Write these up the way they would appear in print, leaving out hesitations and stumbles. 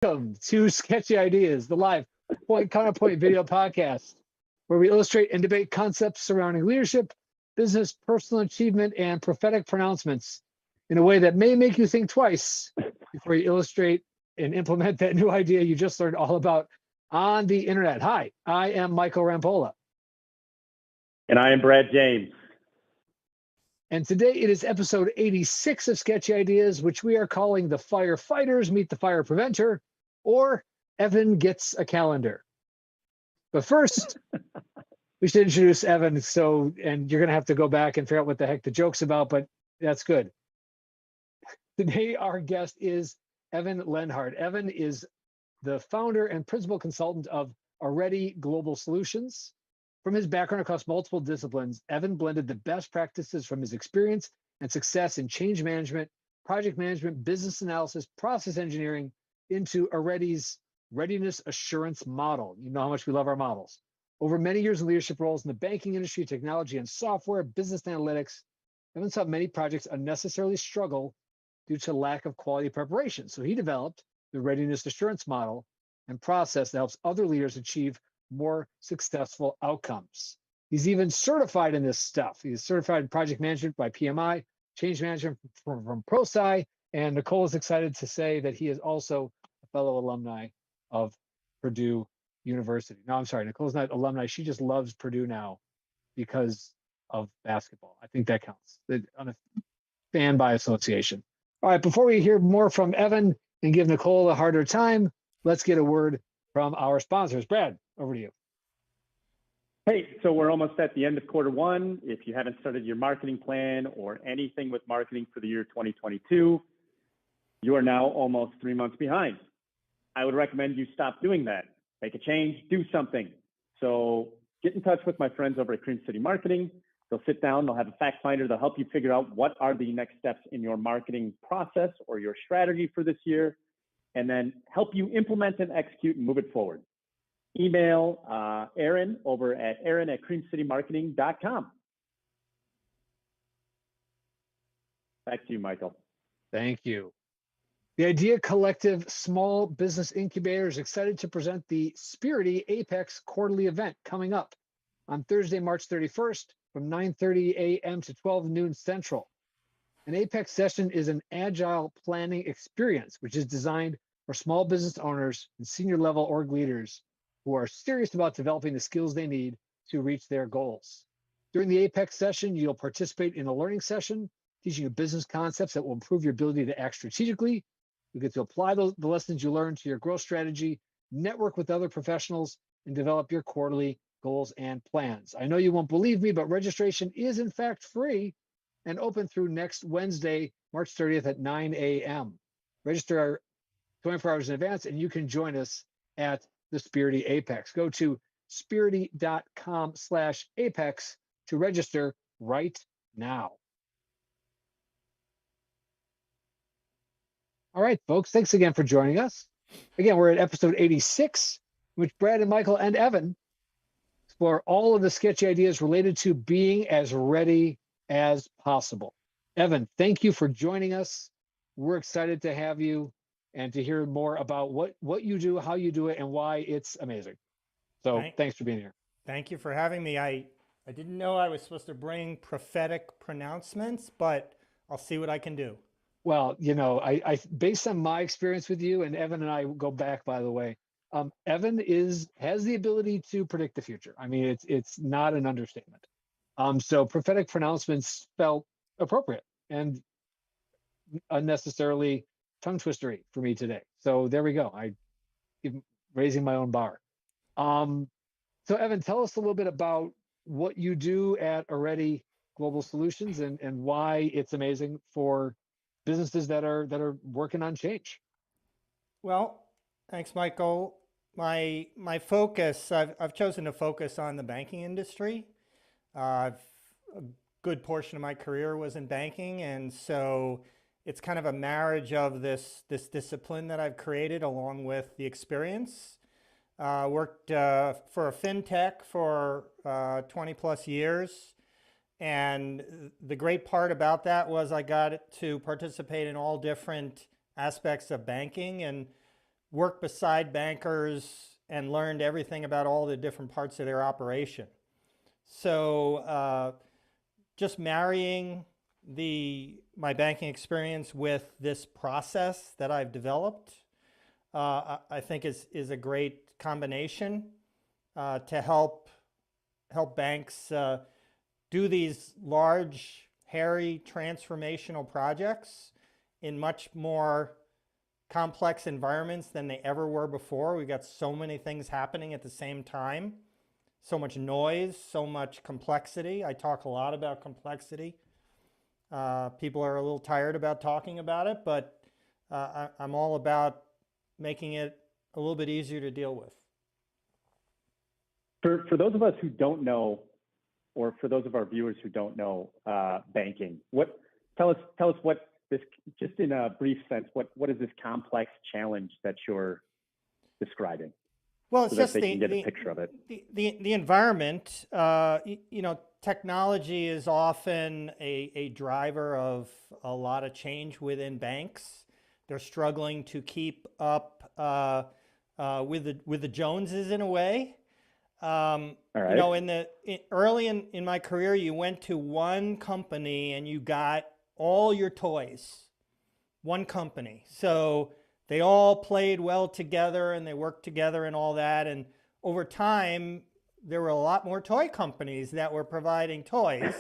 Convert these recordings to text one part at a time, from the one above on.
Welcome to Sketchy Ideas, the live point counterpoint video podcast, where we illustrate and debate concepts surrounding leadership, business, personal achievement, and prophetic pronouncements in a way that may make you think twice before you illustrate and implement that new idea you just learned all about on the internet. Hi, I am Michael Rampolla. And I am Brad James. And today it is episode 86 of Sketchy Ideas, which we are calling The Firefighters Meet the Fire Preventer, or Evan Gets a Calendar. But first, we should introduce Evan. And you're going to have to go back and figure out what the heck the joke's about, but that's good. Today, our guest is Evan Lenhart. Evan is the founder and principal consultant of Already Global Solutions. From his background across multiple disciplines, Evan blended the best practices from his experience and success in change management, project management, business analysis, process engineering into Already's readiness assurance model. You know how much we love our models. Over many years in leadership roles in the banking industry, technology and software, business analytics, Evan saw many projects unnecessarily struggle due to lack of quality preparation. So he developed the readiness assurance model and process that helps other leaders achieve more successful outcomes. He's even certified in this stuff. He's certified in project management by PMI, change management from ProSci, and Nicole is excited to say that he is also a fellow alumni of Purdue University. No, I'm sorry, Nicole's not alumni. She just loves Purdue now because of basketball. I think that counts. On a fan by association. All right, before we hear more from Evan and give Nicole a harder time, let's get a word from our sponsors. Brad, over to you. Hey, so we're almost at the end of quarter one. If you haven't started your marketing plan or anything with marketing for the year 2022, you are now almost 3 months behind. I would recommend you stop doing that. Make a change, do something. So get in touch with my friends over at Cream City Marketing. They'll sit down, they'll have a fact finder, they'll help you figure out what are the next steps in your marketing process or your strategy for this year, and then help you implement and execute and move it forward. Email Aaron over at aaron@creamcitymarketing.com. Back to you, Michael. Thank you. The Idea Collective Small Business Incubator is excited to present the Spirity Apex quarterly event coming up on Thursday, March 31st from 9:30 a.m. to 12 noon Central. An Apex session is an agile planning experience, which is designed for small business owners and senior level org leaders who are serious about developing the skills they need to reach their goals. During the Apex session, you'll participate in a learning session, teaching you business concepts that will improve your ability to act strategically. You get to apply the lessons you learn to your growth strategy, network with other professionals, and develop your quarterly goals and plans. I know you won't believe me, but registration is in fact free and open through next Wednesday, March 30th at 9 a.m. Register 24 hours in advance, and you can join us at the Spirity Apex. Go to spirity.com/apex to register right now. All right, folks, thanks again for joining us. Again, we're at episode 86, in which Brad and Michael and Evan explore all of the sketchy ideas related to being as ready as possible. Evan, thank you for joining us. We're excited to have you and to hear more about what you do, how you do it, and why it's amazing. So thanks for being here. Thank you for having me. I didn't know I was supposed to bring prophetic pronouncements, but I'll see what I can do. Well, you know, I based on my experience with you, and Evan and I go back, by the way, Evan has the ability to predict the future. I mean, it's not an understatement. So prophetic pronouncements felt appropriate and unnecessarily tongue twistery for me today. So there we go. I'm raising my own bar. So Evan, tell us a little bit about what you do at Already Global Solutions and why it's amazing for businesses that are working on change. Well, thanks, Michael. My focus, I've chosen to focus on the banking industry. A good portion of my career was in banking, and so it's kind of a marriage of this discipline that I've created along with the experience. Worked for a fintech for 20 plus years. And the great part about that was I got to participate in all different aspects of banking. And worked beside bankers and learned everything about all the different parts of their operation. So just marrying my banking experience with this process that I've developed, I think is a great combination to help banks do these large, hairy, transformational projects in much more complex environments than they ever were before. We got so many things happening at the same time, so much noise, so much complexity. I talk a lot about complexity. People are a little tired about talking about it, but I'm all about making it a little bit easier to deal with. For those of us who don't know, or for those of our viewers who don't know banking, tell us what this, just in a brief sense, what is this complex challenge that you're describing? Well, it's so just that they can get a picture of it. The environment. Technology is often a driver of a lot of change within banks. They're struggling to keep up with the Joneses in a way. All right. Early in my career, you went to one company and you got all your toys. One company. So they all played well together and they worked together and all that. And over time, there were a lot more toy companies that were providing toys.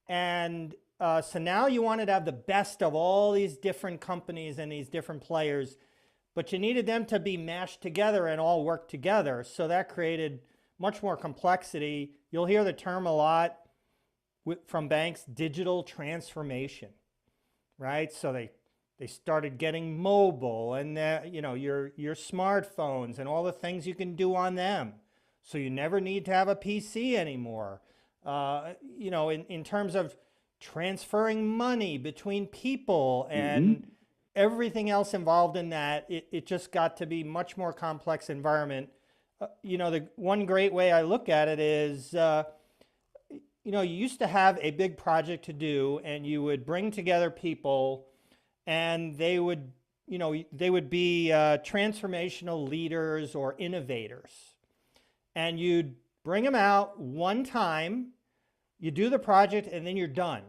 And so now you wanted to have the best of all these different companies and these different players, but you needed them to be mashed together and all work together. So that created much more complexity. You'll hear the term a lot from banks, digital transformation, right? So they started getting mobile and your smartphones and all the things you can do on them. So you never need to have a PC anymore. In terms of transferring money between people and everything else involved in that, it just got to be much more complex environment. The one great way I look at it is, you used to have a big project to do and you would bring together people and they would be transformational leaders or innovators. And you'd bring them out one time, you do the project, and then you're done.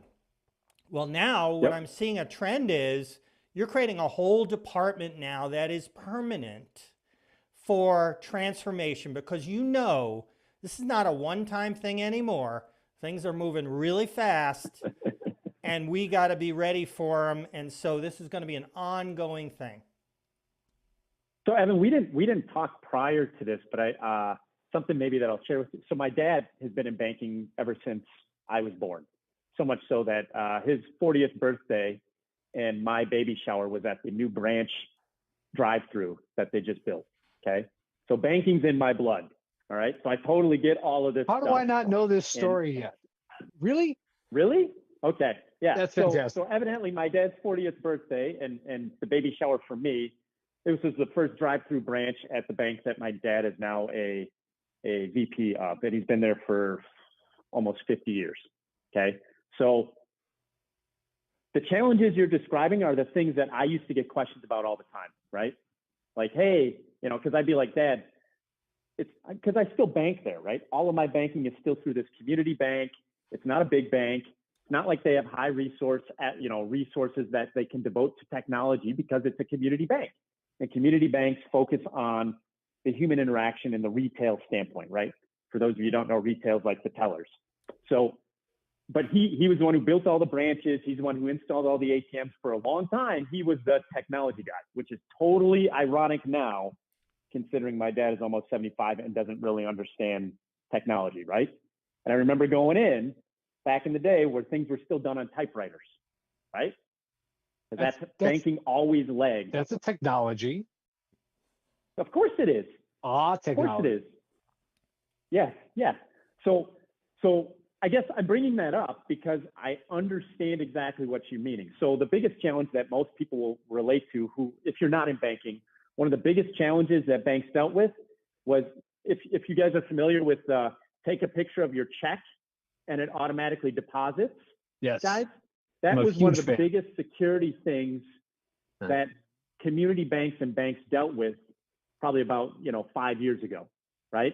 Well, now what I'm seeing a trend is you're creating a whole department now that is permanent for transformation, because this is not a one-time thing anymore. Things are moving really fast and we got to be ready for them. And so this is going to be an ongoing thing. So Evan, we didn't talk prior to this, but something maybe that I'll share with you. So my dad has been in banking ever since I was born. So much so that his 40th birthday and my baby shower was at the new branch drive-through that they just built. Okay. So banking's in my blood. All right. So I totally get all of this. How do I not know this story yet? Really? Really? Okay. Yeah. That's fantastic. So evidently my dad's 40th birthday and the baby shower for me, this was the first drive-through branch at the bank that my dad is now a VP of, and he's been there for almost 50 years. Okay. So the challenges you're describing are the things that I used to get questions about all the time, right? Like, hey, because I'd be like, Dad, it's because I still bank there, right? All of my banking is still through this community bank. It's not a big bank. It's not like they have high resources that they can devote to technology, because it's a community bank. And community banks focus on the human interaction and the retail standpoint, right? For those of you who don't know, retail is like the tellers. So, but he was the one who built all the branches. He's the one who installed all the ATMs for a long time. He was the technology guy, which is totally ironic now, considering my dad is almost 75 and doesn't really understand technology, right? And I remember going in back in the day where things were still done on typewriters, right? That's banking always lagged. That's a technology. Of course it is. Technology. Of course it is. Yeah. So I guess I'm bringing that up because I understand exactly what you're meaning. So the biggest challenge that most people will relate to, who, if you're not in banking, one of the biggest challenges that banks dealt with was, if you guys are familiar with take a picture of your check and it automatically deposits. Yes. Guys, that was one of the biggest security things that community banks and banks dealt with probably about 5 years ago, right?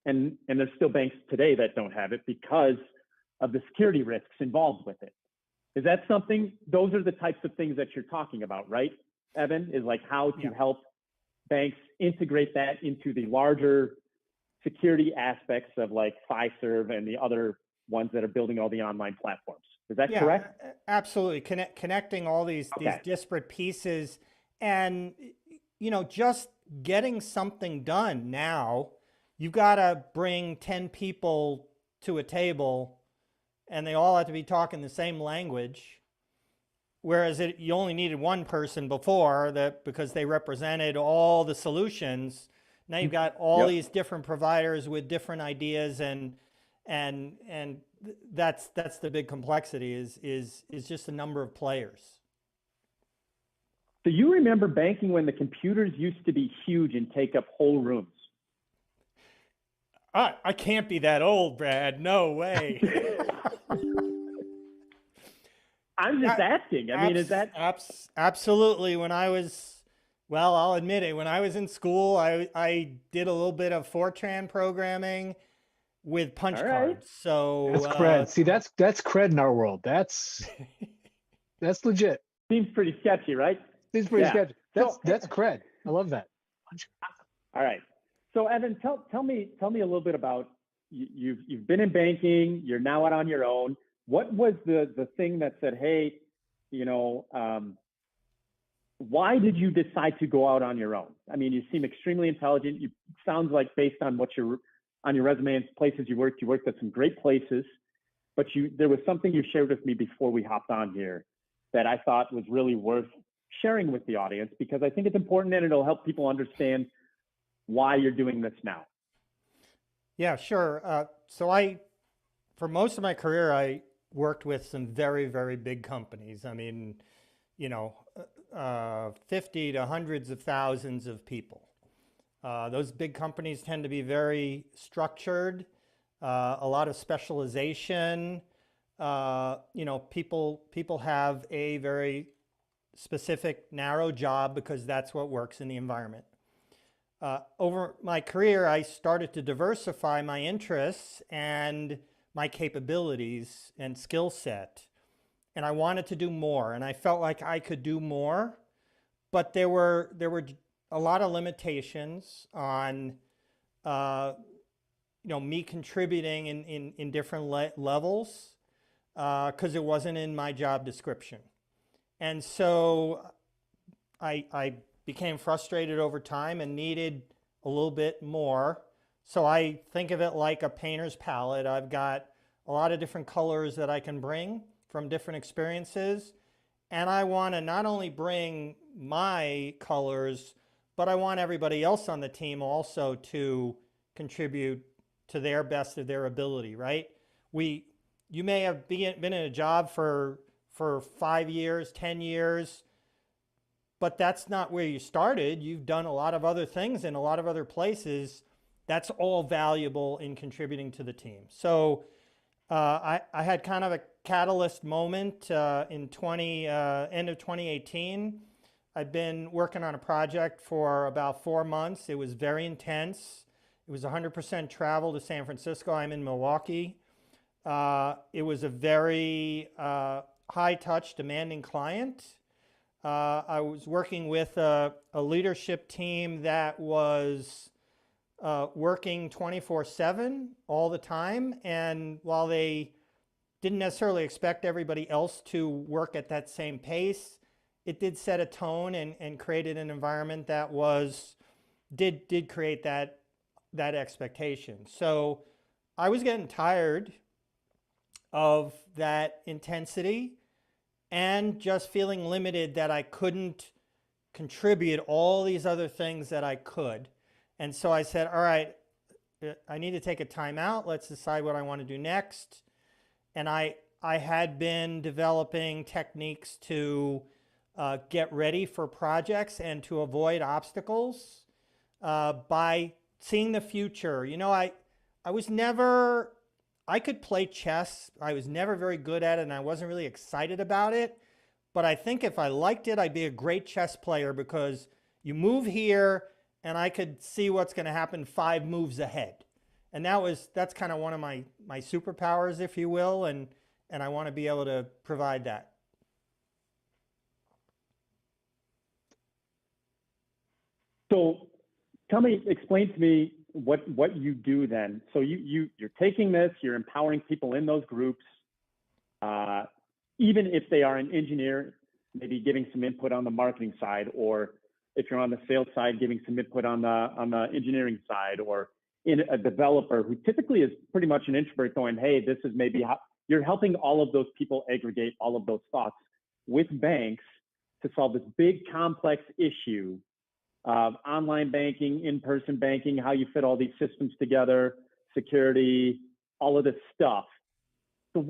And there's still banks today that don't have it because of the security risks involved with it. Is that something? Those are the types of things that you're talking about, right, Evan? Is like how to help banks integrate that into the larger security aspects of like Fiserv and the other ones that are building all the online platforms. Is that correct? Absolutely. Connecting all these disparate pieces and, just getting something done now, you've got to bring 10 people to a table and they all have to be talking the same language. Whereas you only needed one person before that because they represented all the solutions. Now you've got all these different providers with different ideas and that's the big complexity is just the number of players. So you remember banking when the computers used to be huge and take up whole rooms? I can't be that old, Brad. No way. I'm just asking. I mean, is that absolutely? When I was, well, I'll admit it. When I was in school, I did a little bit of Fortran programming with punch cards. So that's cred. See, that's cred in our world. That's legit. Seems pretty sketchy, right? Seems pretty sketchy. That's cred. I love that. All right. So Evan, tell me a little bit about you've been in banking. You're now out on your own. What was the thing that said, hey, why did you decide to go out on your own? I mean, you seem extremely intelligent. You sounds like based on what on your resume and places you worked at some great places, but there was something you shared with me before we hopped on here that I thought was really worth sharing with the audience because I think it's important and it'll help people understand why you're doing this now. Yeah, sure. So for most of my career, I worked with some very, very big companies. I mean, 50 to hundreds of thousands of people. Those big companies tend to be very structured, a lot of specialization. People have a very specific, narrow job because that's what works in the environment. Over my career, I started to diversify my interests and my capabilities and skill set. And I wanted to do more, and I felt like I could do more, but there were a lot of limitations on me contributing in different levels because it wasn't in my job description. And so I became frustrated over time and needed a little bit more. So I think of it like a painter's palette. I've got a lot of different colors that I can bring from different experiences. And I want to not only bring my colors, but I want everybody else on the team also to contribute to their best of their ability, right? You may have been in a job for 5 years, 10 years, but that's not where you started. You've done a lot of other things in a lot of other places. That's all valuable in contributing to the team. So I had kind of a catalyst moment in end of 2018. I'd been working on a project for about 4 months. It was very intense. It was 100% travel to San Francisco. I'm in Milwaukee. It was a very high-touch, demanding client. I was working with a leadership team that was working 24/7 all the time. And while they didn't necessarily expect everybody else to work at that same pace, it did set a tone and created an environment that did create that expectation. So I was getting tired of that intensity and just feeling limited that I couldn't contribute all these other things that I could. And so I said, all right, I need to take a time out. Let's decide what I want to do next. And I had been developing techniques to get ready for projects and to avoid obstacles by seeing the future. I could play chess. I was never very good at it and I wasn't really excited about it. but I think if I liked it, I'd be a great chess player because you move here and I could see what's going to happen 5 moves ahead. And that's kind of one of my superpowers, if you will, and I want to be able to provide that. So explain to me what you do then. So you're taking this, you're empowering people in those groups, even if they are an engineer, maybe giving some input on the marketing side, or if you're on the sales side, giving some input on the engineering side, or in a developer who typically is pretty much an introvert going, hey, this is maybe how you're helping all of those people aggregate all of those thoughts with banks to solve this big complex issue of online banking, in-person banking, how you fit all these systems together, security, all of this stuff. So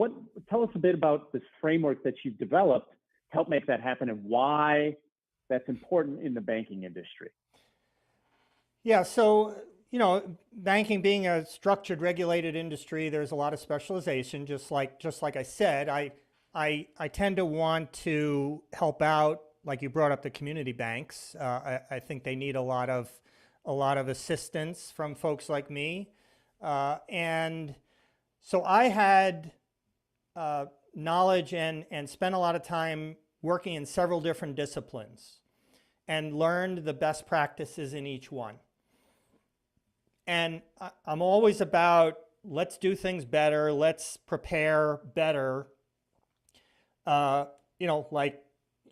tell us a bit about this framework that you've developed to help make that happen and why that's important in the banking industry. Yeah, so, banking being a structured, regulated industry, there's a lot of specialization. Just like I said, I tend to want to help out, like you brought up the community banks. I think they need a lot of assistance from folks like me. And so I had knowledge and spent a lot of time working in several different disciplines and learned the best practices in each one. And I'm always about, let's do things better, let's prepare better. Like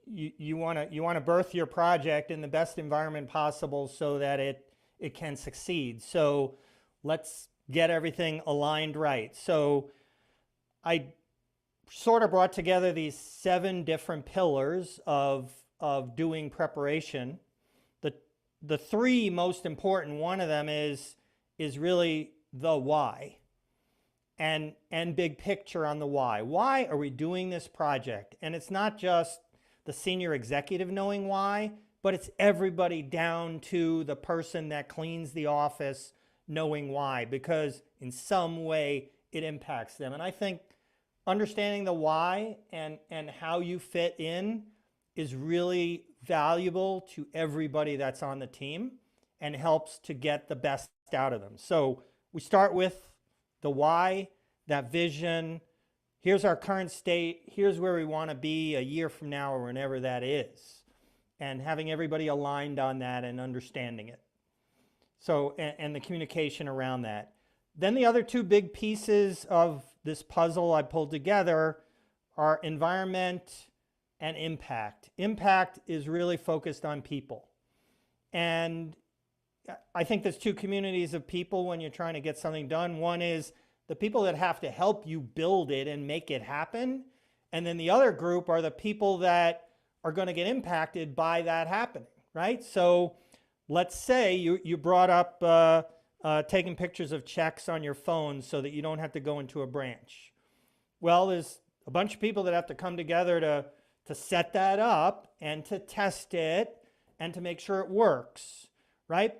you want to birth your project in the best environment possible so that it can succeed. So let's get everything aligned right. So I sort of brought together these 7 different pillars of doing preparation. The 3 most important, one of them is really the why and big picture on the why. Why are we doing this project? And it's not just the senior executive knowing why, but it's everybody down to the person that cleans the office knowing why, because in some way it impacts them. And I think understanding the why and how you fit in is really valuable to everybody that's on the team and helps to get the best out of them. So we start with the why, that vision. Here's our current state. Here's where we want to be a year from now or whenever that is. And having everybody aligned on that and understanding it. So, and the communication around that. Then the other 2 big pieces of this puzzle I pulled together are environment and impact. Impact is really focused on people. And I think there's 2 communities of people when you're trying to get something done. One is the people that have to help you build it and make it happen. And then the other group are the people that are going to get impacted by that happening, right? So let's say you brought up taking pictures of checks on your phone so that you don't have to go into a branch. Well, there's a bunch of people that have to come together to set that up and to test it and to make sure it works, right?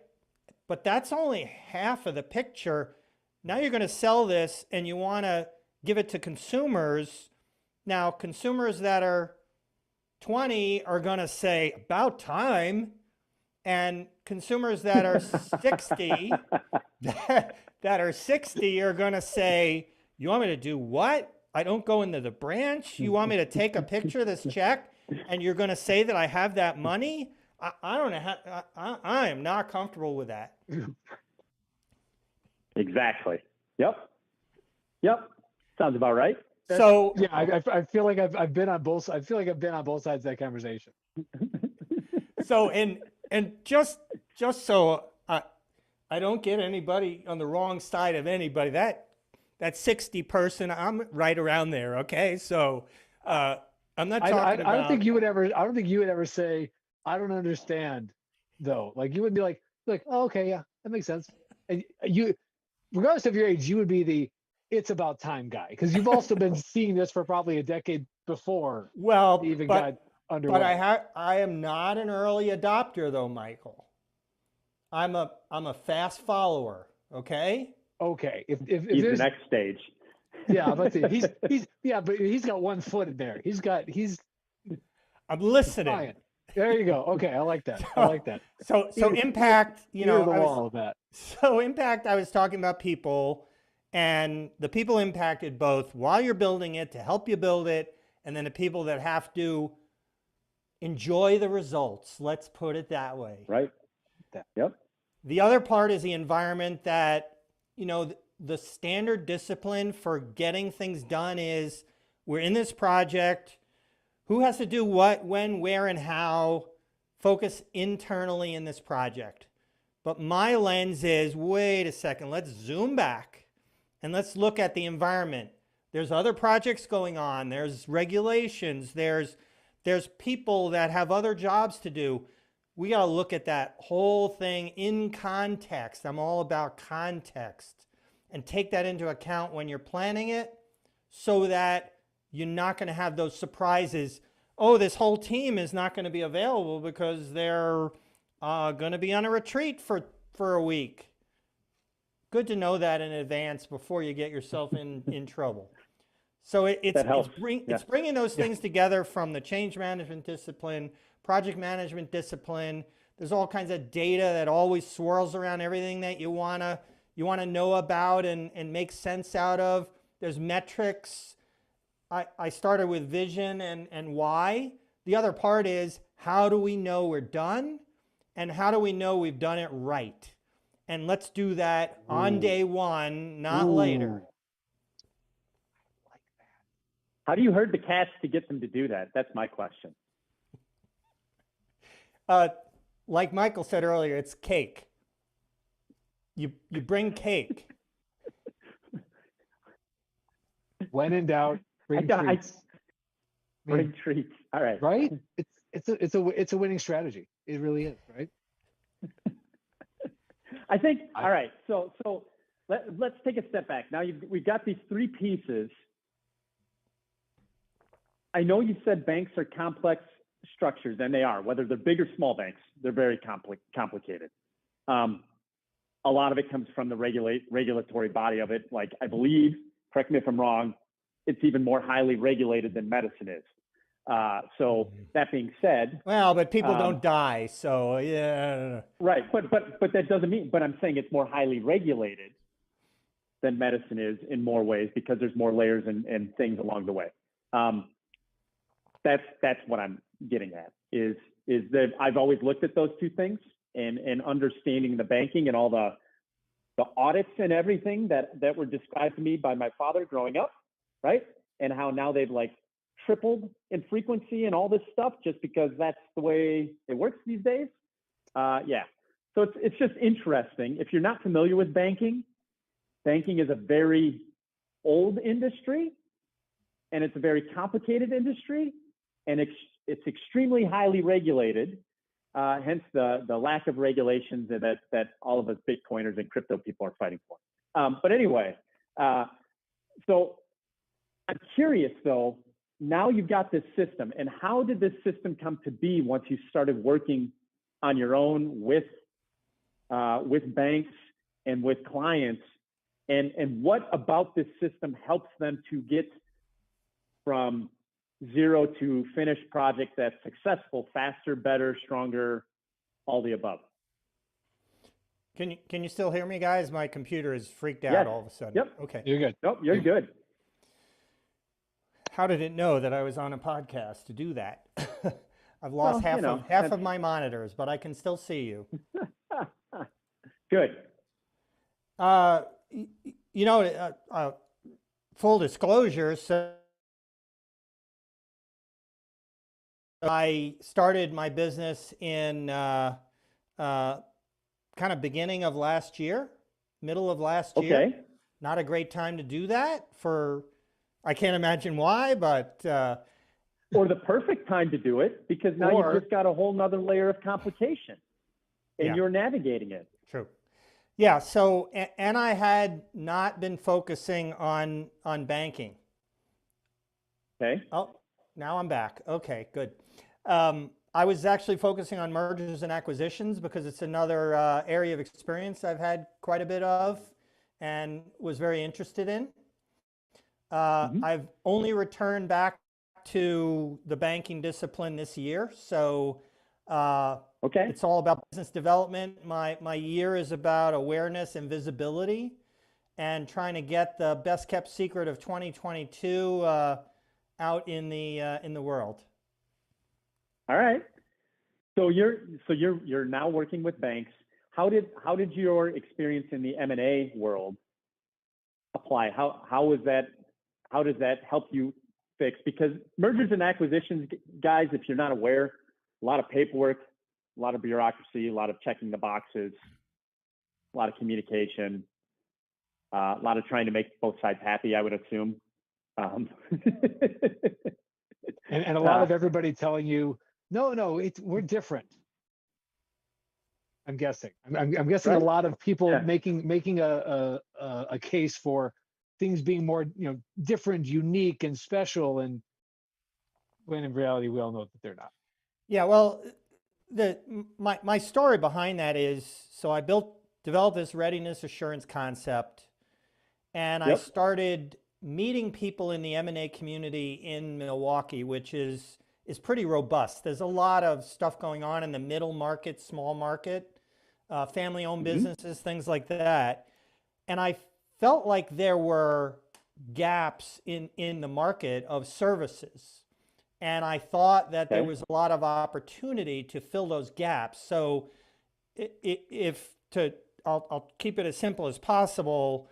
But that's only half of the picture. Now you're going to sell this and you want to give it to consumers. Now, consumers that are 20 are going to say, about time. And consumers that are 60, that are 60 are going to say, you want me to do what? I don't go into the branch? You want me to take a picture of this check and you're going to say that I have that money? I don't know. I am not comfortable with that. Exactly. Yep. Sounds about right. So yeah, I feel like I've been on both. I feel like I've been on both sides of that conversation. So and just so I don't get anybody on the wrong side of anybody, that 60 person, I'm right around there. Okay, so I'm not talking about. I don't think you would ever say, I don't understand, though. Like you would be like, oh, okay, yeah, that makes sense. And you, regardless of your age, you would be it's about time guy, because you've also been seeing this for probably a decade before. Well, it even got underway. But I am not an early adopter, though, Michael. I'm a fast follower. Okay. Okay. If he's the next stage. Yeah, but he's but he's got 1 foot in there. I'm listening. Trying. There you go. Okay, I like that. I like that. So impact, you Ear know, the I wall was, of that. so impact, I was talking about people, and the people impacted both while you're building it to help you build it, and then the people that have to enjoy the results. Let's put it that way. Right. Yep. The other part is the environment that, you know, the standard discipline for getting things done is we're in this project. Who has to do what, when, where, and how? Focus internally in this project. But my lens is, wait a second, let's zoom back and let's look at the environment. There's other projects going on. There's regulations. There's people that have other jobs to do. We got to look at that whole thing in context. I'm all about context, and take that into account when you're planning it so that you're not going to have those surprises. Oh, this whole team is not going to be available because they're going to be on a retreat for a week. Good to know that in advance before you get yourself in trouble. So it's bringing those things together from the change management discipline, project management discipline. There's all kinds of data that always swirls around everything that you wanna know about and make sense out of. There's metrics. I started with vision and why. The other part is, how do we know we're done? And how do we know we've done it right? And let's do that on day one, not later. How do you herd the cats to get them to do that? That's my question. Like Michael said earlier, it's cake. You bring cake. When in doubt, bring treats. Bring treats. All right. Right? It's a winning strategy. It really is, right? I think. All right. So let's take a step back. Now we've got these three pieces. I know you said banks are complex structures, and they are. Whether they're big or small banks, they're very complicated. A lot of it comes from the regulatory body of it. Like, I believe, correct me if I'm wrong, it's even more highly regulated than medicine is. So that being said, well, but people don't die, so yeah. Right, but that doesn't mean. But I'm saying it's more highly regulated than medicine is in more ways because there's more layers and things along the way. That's what I'm getting at. Is that I've always looked at those two things and understanding the banking and all the audits and everything that were described to me by my father growing up, right? And how now they've like tripled in frequency and all this stuff just because that's the way it works these days. Yeah. So it's just interesting. If you're not familiar with banking is a very old industry, and it's a very complicated industry, and it's extremely highly regulated. Hence the lack of regulations that all of us Bitcoiners and crypto people are fighting for. But anyway, so I'm curious though, now you've got this system, and how did this system come to be once you started working on your own with banks and with clients, and what about this system helps them to get from zero to finished project that's successful, faster, better, stronger, all the above? Can you still hear me, guys? My computer is freaked out Yes. all of a sudden. Yep. Okay. You're good. Nope, you're good. How did it know that I was on a podcast to do that? I've lost half of my monitors, but I can still see you. Good. Full disclosure, so I started my business in kind of beginning of last year, middle of last year. Okay. Not a great time to do that I can't imagine why, but or the perfect time to do it, because now you've just got a whole nother layer of complication and you're navigating it. True. Yeah. So, and I had not been focusing on banking. Okay. Oh, now I'm back. Okay, good. I was actually focusing on mergers and acquisitions because it's another area of experience I've had quite a bit of and was very interested in. I've only returned back to the banking discipline this year. So Okay. it's all about business development. My year is about awareness and visibility and trying to get the best kept secret of 2022 out in the world. All right. So you're now working with banks. How did your experience in the M&A world apply? How does that help you fix? Because mergers and acquisitions, guys, if you're not aware, a lot of paperwork, a lot of bureaucracy, a lot of checking the boxes, a lot of communication, a lot of trying to make both sides happy, I would assume. And a lot of everybody telling you, no, we're different. I'm guessing. I'm guessing Right. a lot of people Yeah. making a case for things being more, different, unique, and special, and when in reality we all know that they're not. Yeah, well, my story behind that is, so I developed this readiness assurance concept, and I Yep. started meeting people in the M&A community in Milwaukee, which is pretty robust. There's a lot of stuff going on in the middle market, small market, family-owned businesses, things like that. And I felt like there were gaps in the market of services. And I thought that there Okay. was a lot of opportunity to fill those gaps. So I'll keep it as simple as possible.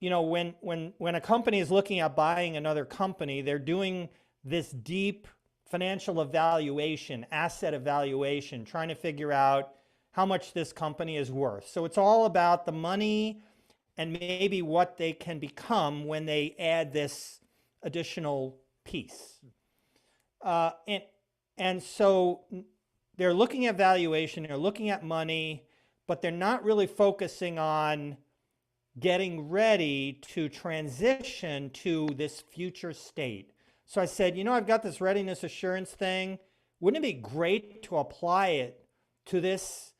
When a company is looking at buying another company, they're doing this deep financial evaluation, asset evaluation, trying to figure out how much this company is worth. So it's all about the money and maybe what they can become when they add this additional piece. And so they're looking at valuation, they're looking at money, but they're not really focusing on getting ready to transition to this future state. So I said, I've got this readiness assurance thing. Wouldn't it be great to apply it to this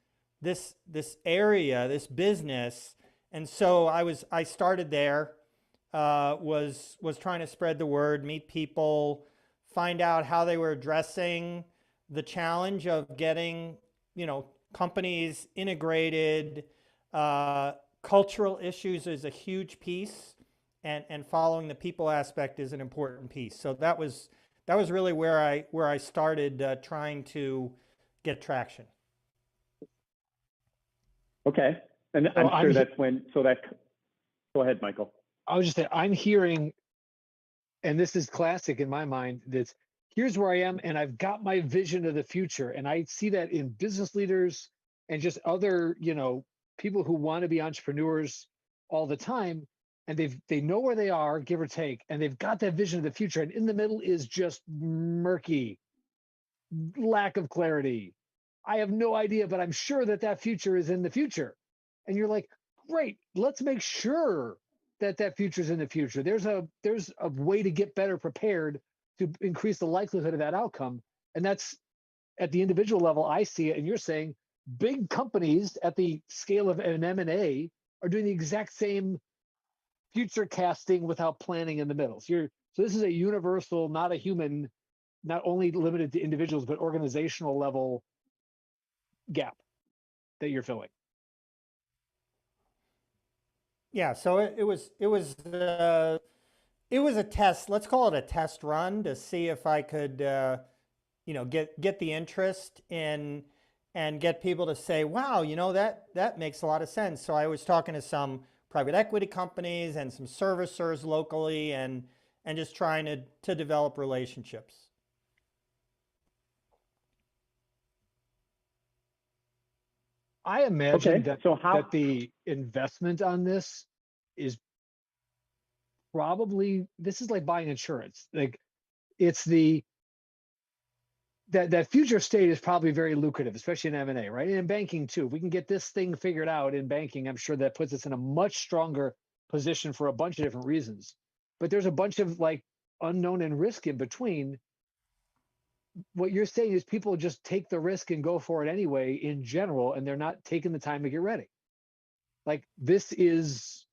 area, this business? And so I started there, was trying to spread the word, meet people, find out how they were addressing the challenge of getting, companies integrated. Cultural issues is a huge piece, and following the people aspect is an important piece. So that was really where I started trying to get traction. Okay. And So I'm sure that's when, go ahead, Michael. I was just saying, I'm hearing, and this is classic in my mind, that's here's where I am, and I've got my vision of the future. And I see that in business leaders and just other, people who want to be entrepreneurs all the time. And they know where they are, give or take, and they've got that vision of the future. And in the middle is just murky, lack of clarity. I have no idea, but I'm sure that future is in the future. And you're like, great, let's make sure that future is in the future. There's a way to get better prepared to increase the likelihood of that outcome. And that's at the individual level. I see it, and you're saying big companies at the scale of an M&A are doing the exact same future casting without planning in the middle. So this is a universal, not a human, not only limited to individuals, but organizational level gap that you're filling. Yeah, so it was a test. Let's call it a test run to see if I could get the interest in and get people to say, wow, that makes a lot of sense. So I was talking to some private equity companies and some servicers locally, and just trying to develop relationships. I imagine Okay, so that the investment on this is probably, this is like buying insurance. Like it's that future state is probably very lucrative, especially in M&A, right? And in banking too. If we can get this thing figured out in banking, I'm sure that puts us in a much stronger position for a bunch of different reasons. But there's a bunch of like unknown and risk in between. What you're saying is people just take the risk and go for it anyway in general, and they're not taking the time to get ready. Like this is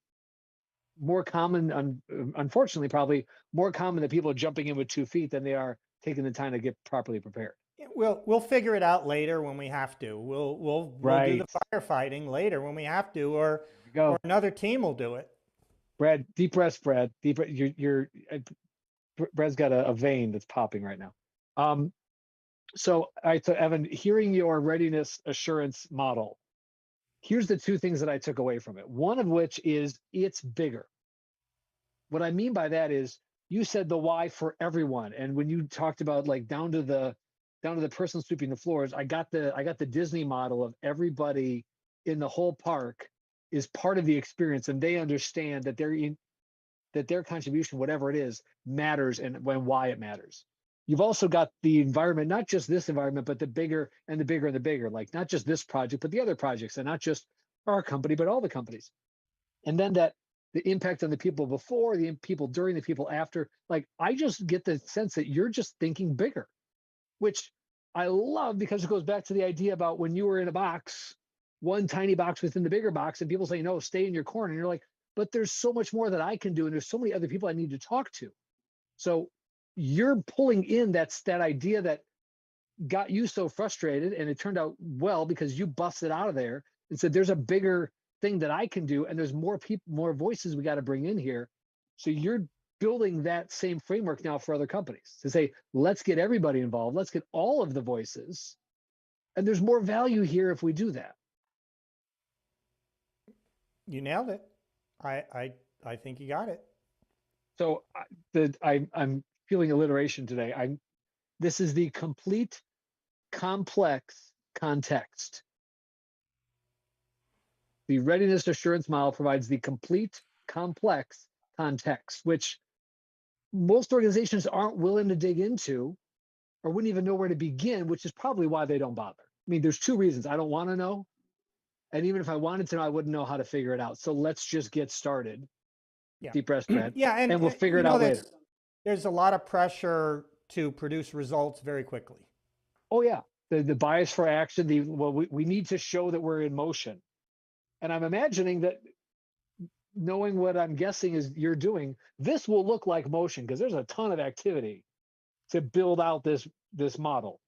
more common, unfortunately, probably more common that people are jumping in with 2 feet than they are taking the time to get properly prepared. We'll figure it out later when we have to. We'll do the Right. firefighting later when we have to, or There we go. another team will do it. Brad, deep breaths, Brad. Deep breath. Brad's got a vein that's popping right now. So, all right, so Evan, hearing your readiness assurance model, here's the 2 things that I took away from it. One of which is it's bigger. What I mean by that is you said the why for everyone, and when you talked about like down to the person sweeping the floors, I got the Disney model of everybody in the whole park is part of the experience, and they understand that their contribution, whatever it is, matters, and why it matters. You've also got the environment, not just this environment, but the bigger and the bigger and the bigger, like not just this project, but the other projects, and not just our company, but all the companies. And then that the impact on the people before, the people during, the people after. Like, I just get the sense that you're just thinking bigger, which I love, because it goes back to the idea about when you were in a box, one tiny box within the bigger box, and people say, no, stay in your corner. And you're like, but there's so much more that I can do, and there's so many other people I need to talk to. So you're pulling in that idea that got you so frustrated, and it turned out well because you busted out of there and said, there's a bigger thing that I can do, and there's more people, more voices we got to bring in here. So you're building that same framework now for other companies to say, let's get everybody involved, let's get all of the voices, and there's more value here if we do that. You nailed it. I think you got it. So I'm feeling alliteration today. This is the complete complex context. The readiness assurance model provides the complete complex context, which most organizations aren't willing to dig into or wouldn't even know where to begin, which is probably why they don't bother. I mean, there's 2 reasons. I don't want to know. And even if I wanted to know, I wouldn't know how to figure it out. So let's just get started. Yeah. Deep breath, Brad. Yeah, and we'll figure it out later. There's a lot of pressure to produce results very quickly. Oh yeah, the bias for action. We need to show that we're in motion, and I'm imagining that, knowing what I'm guessing is you're doing, this will look like motion because there's a ton of activity to build out this model,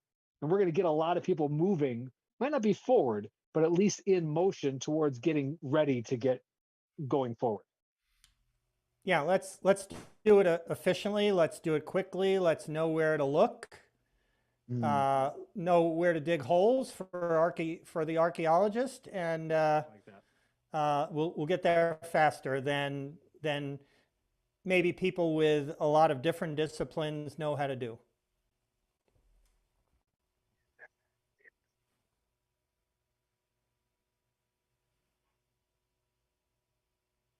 and we're going to get a lot of people moving. Might not be forward, but at least in motion towards getting ready to get going forward. Yeah, let's do it efficiently. Let's do it quickly. Let's know where to look. Know where to dig holes for the archaeologist, and Like that. we'll get there faster than maybe people with a lot of different disciplines know how to do.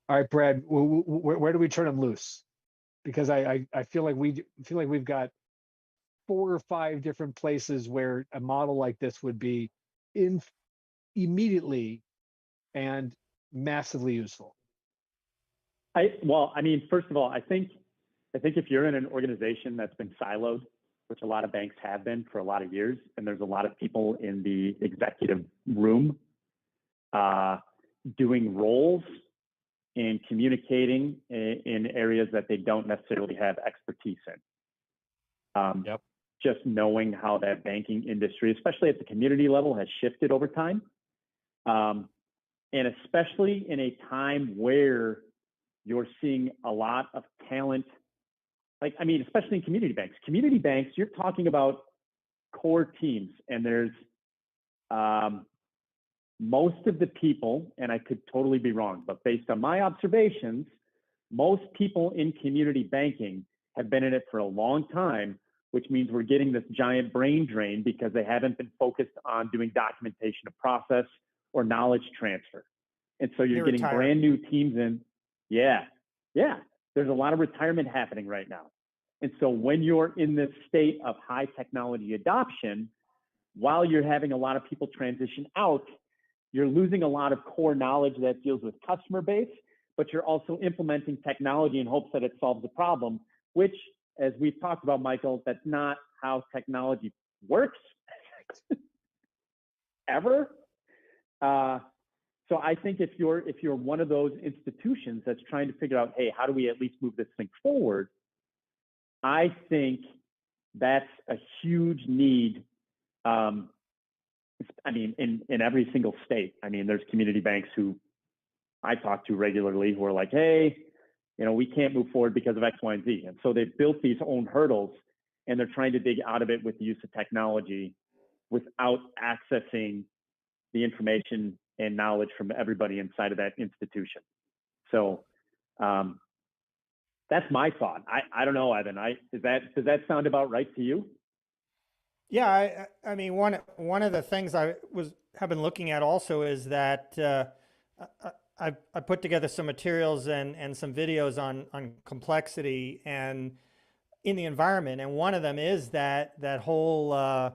All right, Brad, where do we turn them loose? Because I feel like we've got 4 or 5 different places where a model like this would be immediately and massively useful. Well, I mean, first of all, I think if you're in an organization that's been siloed, which a lot of banks have been for a lot of years, and there's a lot of people in the executive room doing roles and communicating in areas that they don't necessarily have expertise in. Yep. Just knowing how that banking industry, especially at the community level, has shifted over time. And especially in a time where you're seeing a lot of talent, especially in community banks. Community banks, you're talking about core teams, and there's most of the people, and I could totally be wrong, but based on my observations, most people in community banking have been in it for a long time, which means we're getting this giant brain drain because they haven't been focused on doing documentation of process or knowledge transfer. And so you're getting brand new teams in. Yeah. There's a lot of retirement happening right now. And so when you're in this state of high technology adoption, while you're having a lot of people transition out, you're losing a lot of core knowledge that deals with customer base, but you're also implementing technology in hopes that it solves the problem, which, as we've talked about, Michael, that's not how technology works ever. So I think if you're one of those institutions that's trying to figure out, hey, how do we at least move this thing forward? I think that's a huge need. I mean, in every single state. I mean, there's community banks who I talk to regularly who are like, hey, we can't move forward because of X, Y, and Z. And so they've built these own hurdles, and they're trying to dig out of it with the use of technology without accessing the information and knowledge from everybody inside of that institution. So that's my thought. I don't know, Evan. Does that sound about right to you? Yeah, I mean, one of the things have been looking at also is that I put together some materials and some videos on complexity and in the environment, and one of them is that whole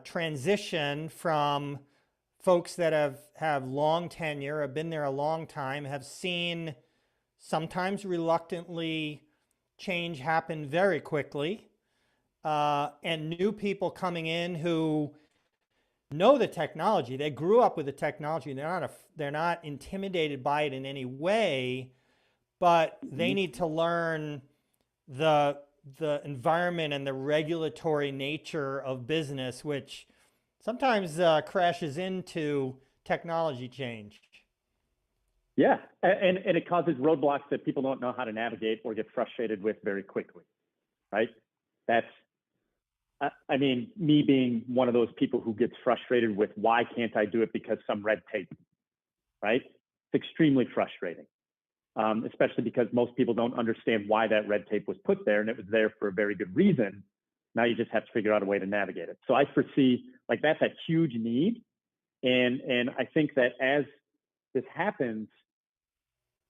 transition from folks that have long tenure, have been there a long time, have seen sometimes reluctantly change happen very quickly, and new people coming in who know the technology. They grew up with the technology. They're not intimidated by it in any way, but they need to learn the environment and the regulatory nature of business, which sometimes crashes into technology change. Yeah, and it causes roadblocks that people don't know how to navigate or get frustrated with very quickly, right? That's, I mean, me being one of those people who gets frustrated with why can't I do it because some red tape, right? It's extremely frustrating, especially because most people don't understand why that red tape was put there, and it was there for a very good reason. Now you just have to figure out a way to navigate it. So I foresee like that's a huge need, and I think that as this happens,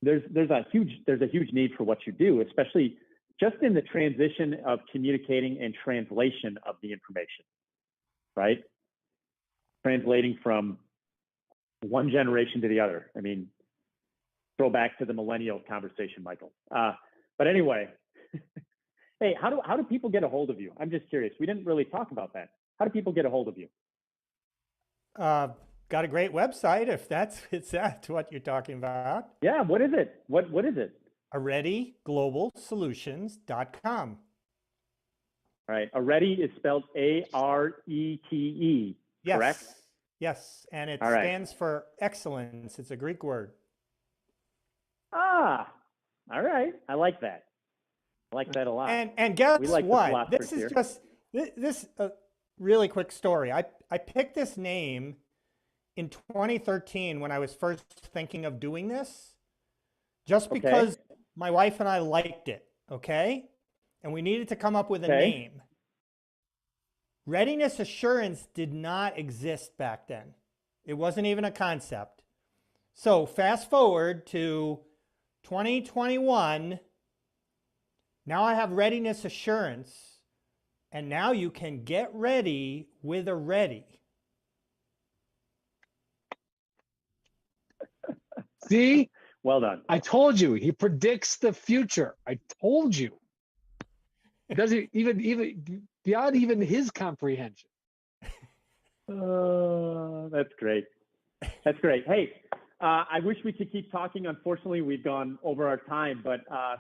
there's a huge need for what you do, especially just in the transition of communicating and translation of the information, right? Translating from one generation to the other. I mean, throw back to the millennial conversation, Michael. But anyway, hey, how do people get a hold of you? I'm just curious. We didn't really talk about that. How do people get a hold of you? Got a great website, if that's what you're talking about. Yeah, what is it? What is it? AretiGlobalSolutions.com. All right. Areti is spelled A-R-E-T-E, correct? Yes, and it All right. stands for excellence. It's a Greek word. Ah, all right. I like that. I like that a lot. And guess We like what? the This is here. just this really quick story. I picked this name in 2013 when I was first thinking of doing this, just because my wife and I liked it, okay? And we needed to come up with a name. Readiness assurance did not exist back then. It wasn't even a concept. So fast forward to 2021, now I have readiness assurance, and now you can get ready with Areti. See? Well done. I told you, he predicts the future. I told you. It doesn't even beyond even his comprehension. That's great. That's great. Hey, I wish we could keep talking. Unfortunately, we've gone over our time, but so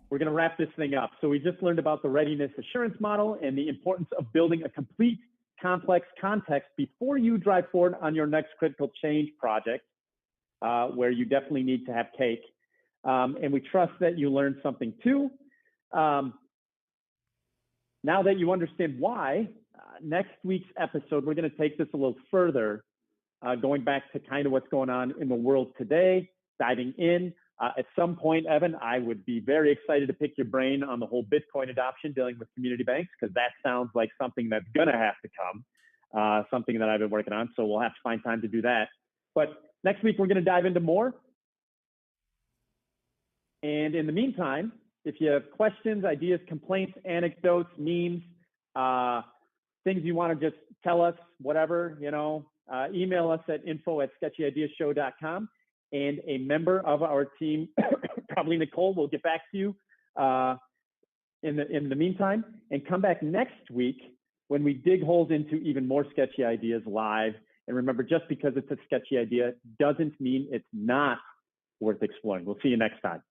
we're going to wrap this thing up. So we just learned about the readiness assurance model and the importance of building a complete complex context before you drive forward on your next critical change project, where you definitely need to have cake. And we trust that you learned something too. Now that you understand why, next week's episode, we're going to take this a little further, going back to kind of what's going on in the world today, diving in. At some point, Evan, I would be very excited to pick your brain on the whole Bitcoin adoption dealing with community banks, because that sounds like something that's going to have to come, something that I've been working on. So we'll have to find time to do that. But next week, we're going to dive into more. And in the meantime, if you have questions, ideas, complaints, anecdotes, memes, things you want to just tell us, whatever, email us at info@sketchyideashow.com. And a member of our team, probably Nicole, will get back to you in the meantime, and come back next week when we dig holes into even more sketchy ideas live And remember, just because it's a sketchy idea doesn't mean it's not worth exploring. We'll see you next time.